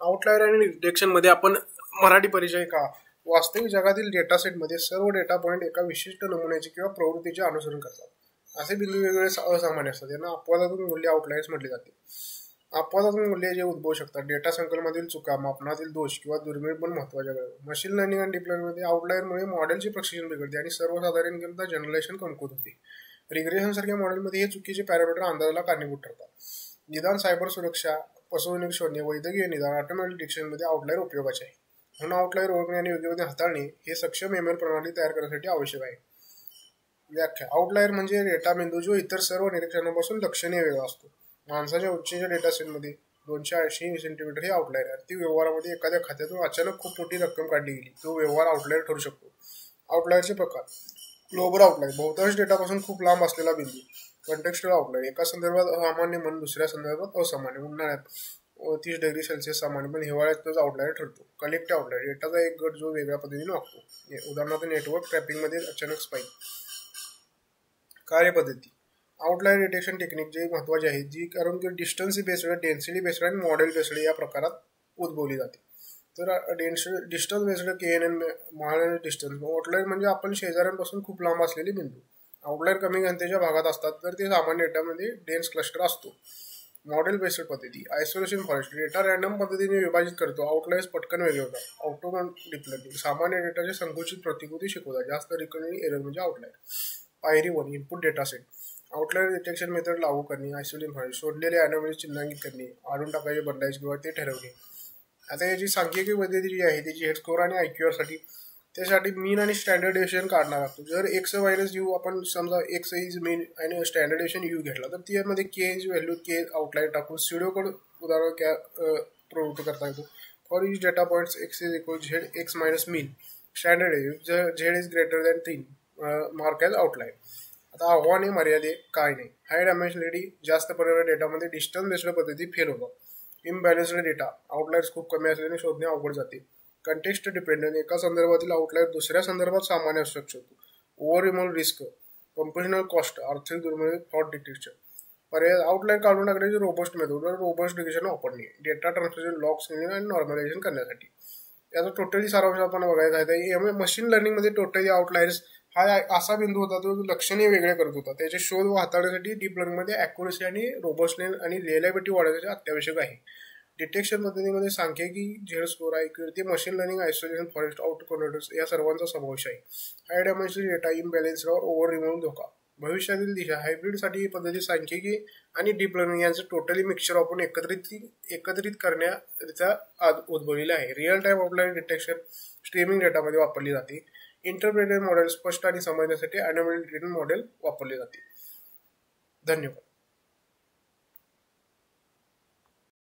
Outlier आणि detection मध्ये आपण मराठी परिचय का वास्तविक जगातील डेटा सेटमध्ये सर्व डेटा पॉइंट एका विशिष्ट नमुन्याचे किंवा प्रवृत्तीचे अनुसरण करतात। असे बिंदू वेगवेगळे असामान्य असतात, यांना अपवादात्मक मूल्य आउटलायर्स म्हटले जाते। अपवादात्मक मूल्ये जे उद्भवू शकतात डेटा संकलनामधील चुका, मापनातील दोष किंवा दुर्मिळ पण महत्त्वाच्या घटना। मशीन लर्निंग आणि डीप लर्निंगमध्ये आउटलायरमुळे मॉडेलचे प्रशिक्षण बिघडते आणि सर्वसाधारणरित्या जनरलायझेशन कमकुवत होते। रिग्रेशन सारख्या मॉडेलमध्ये हे चुकीचे पॅरामीटर अंदाजाला कारणीभूत ठरतात। निदान सायबर सुरक्षा, फसवणूक शोधणे, वैद्यकीय निदान, ऑटोमॅटिक डिटेक्शनमध्ये आउटलायर उपयोगाचे आहे। म्हणून आउटलायर ओळखणे आणि योग्यपणे हाताळणे हे सक्षम एमएल प्रणाली तयार करण्यासाठी आवश्यक आहे। व्याख्या: आउटलायर म्हणजे डेटा बिंदू जो इतर सर्व निरीक्षणांपासून लक्षणीय वेगळा असतो। माणसाच्या उंचीच्या डेटा सेटमध्ये 280 सेंटीमीटर हे आउटलायर आहे। ती व्यवहारामध्ये एखाद्या खात्यातून अचानक खूप मोठी रक्कम काढली गेली, तो व्यवहार आउटलायर ठरू शकतो। आउटलायरचे प्रकार: ग्लोबल आउटलायर, बहुतांश डेटापासून खूप लांब असलेला बिंदू। कॉन्टेक्स्चुअल आउटलायर, एका संदर्भात असामान्य म्हणून दुसऱ्या संदर्भात असामान्य। उन्हाळ्यात 30 डिग्री सेल्सिअस सामान्य पण हिवाळ्यात तोच आउटलायर ठरतो। कलेक्टिव्ह आउटलायर, डेटाचा एक गट जो वेगळ्या पद्धतीने वागतो, उदाहरणार्थ नेटवर्क ट्रॅपिंगमध्ये अचानक स्पाइक। कार्यपद्धती: आउटलायर डिटेक्शन टेक्निक जे महत्त्वाचे आहे, जी कारण की डिस्टन्स बेस्ड, डेन्सिटी बेस्ड आणि मॉडेल बेस्ड या प्रकारात उद्भवली जाते। तर distance based KNN model distance outlier म्हणजे आपण शेजाऱ्यांपासून खूप लांब असलेले बिंदू। आउटलायर कमी घनतेच्या भागात असतात, तर ते सामान्य डेटामध्ये डेन्स क्लस्टर असतो। मॉडेल बेस्ड पद्धती: आयसोलेशन फॉरेस्ट, डेटा रॅन्डम पद्धतीने विभाजित करतो, आउटलायर्स पटकन वेगळे होतात। ऑटोमॅटिक डीप लर्निंग, सामान्य डेटाचे संकुचित प्रतिकृती शिकवतात, जास्त रिकव्हरी एरर म्हणजे आउटलायर। पायरी 1, input data set, outlier detection method लागू करणे, आयसोलेशन फॉरेस्ट, शोधलेले अॅनोमली चिन्हांकित करणे, आढळून टाकायचे, बदलायचे किंवा ते ठरवणे। आता याची सांख्यिकी पद्धती जी आहे त्याची हेड स्कोर आणि IQR साठी त्यासाठी मीन आणि स्टँडर्ड डेविएशन काढणार लागतो। जर x मायनस u आपण समजा x इज मीन आणि स्टँडर्ड डेविएशन u घेतला, तर त्यामध्ये k is value k outlier टाकून स्युडो कोड उदाहरण प्रवृत्त करता येतो। For each data points x is equal z x minus mean standard deviation z is greater than 3 mark as outlier. आता आव्हाने मर्यादे काय नाही। हाय डायमेन्शनॅलिटी, जास्त परिमाणात डेटामध्ये डिस्टन्स बेस्ड पद्धती फेल होतात। इम्बॅलन्स्ड डेटा, आउटलायर्स खूप कमी असल्याने शोधणे अवघड जाते। कंटेक्स्ट डिपेंडंट, एका संदर्भातील आउटलायर दुसऱ्या संदर्भात सामान्य असू शकतो। Over remove risk, compositional cost, आर्थिक दुर्मिळ, फ्रॉड डिटेक्शन। पर्याय: आउटलायर काढून टाकण्याची रोबस्ट मेथड, रोबस्ट डिटेक्शन वापरणे, डेटा ट्रान्सफर लॉक्स आणि नॉर्मलायझेशन करण्यासाठी। याचा टोटली सारांश आपण बघायचा आहे। मशीन लर्निंगमध्ये टोटली आउटलायर्स हा असा बिंदू होता जो लक्षणीय वेगळे करत होता। त्याचे शोध व हाताळण्यासाठी डीप लर्निंगमध्ये ॲक्युरसी आणि रोबस्टनेस आणि रिलायबिलिटी वाढवण्याचे अत्यावश्यक आहे। डिटेक्शन पद्धतीमध्ये सांख्यिकी, Z score, IQR, machine learning, isolation forest, out confidence या सर्वांचा समावेश आहे। हाय डायमेन्शनल डेटा, इम्बॅलन्स्ड और ओव्हर रिमूव्ह धोका। भविष्यातील दिशा: हायब्रिडसाठी ही पद्धती सांख्यिकी आणि डीप लर्निंग यांचे टोटली मिक्सचर वापरून एकत्रित करण्याचा उद्भवलेला आहे। Real time outlier detection streaming डेटामध्ये वापरली जाते। इंटरप्रेटेड मॉडेल स्पष्ट आणि समजण्यासाठी अॅनोमली डिटेक्शन मॉडेल वापरले जाते। धन्यवाद।